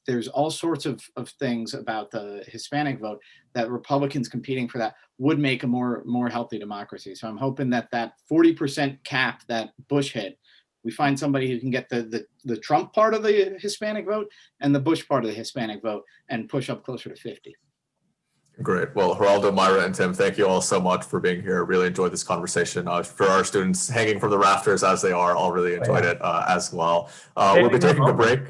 there's all sorts of things about the Hispanic vote that Republicans competing for that would make a more healthy democracy. So I'm hoping that 40% cap that Bush hit, we find somebody who can get the Trump part of the Hispanic vote and the Bush part of the Hispanic vote and push up closer to 50. Great. Well, Geraldo, Myra, and Tim, thank you all so much for being here. Really enjoyed this conversation. For our students hanging from the rafters as they are, all really enjoyed it as well. We'll be taking a break.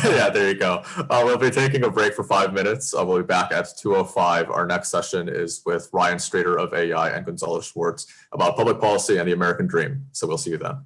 Yeah, there you go. We'll be taking a break for 5 minutes. We'll be back at 2:05. Our next session is with Ryan Strader of AEI and Gonzalo Schwartz about public policy and the American dream. So we'll see you then.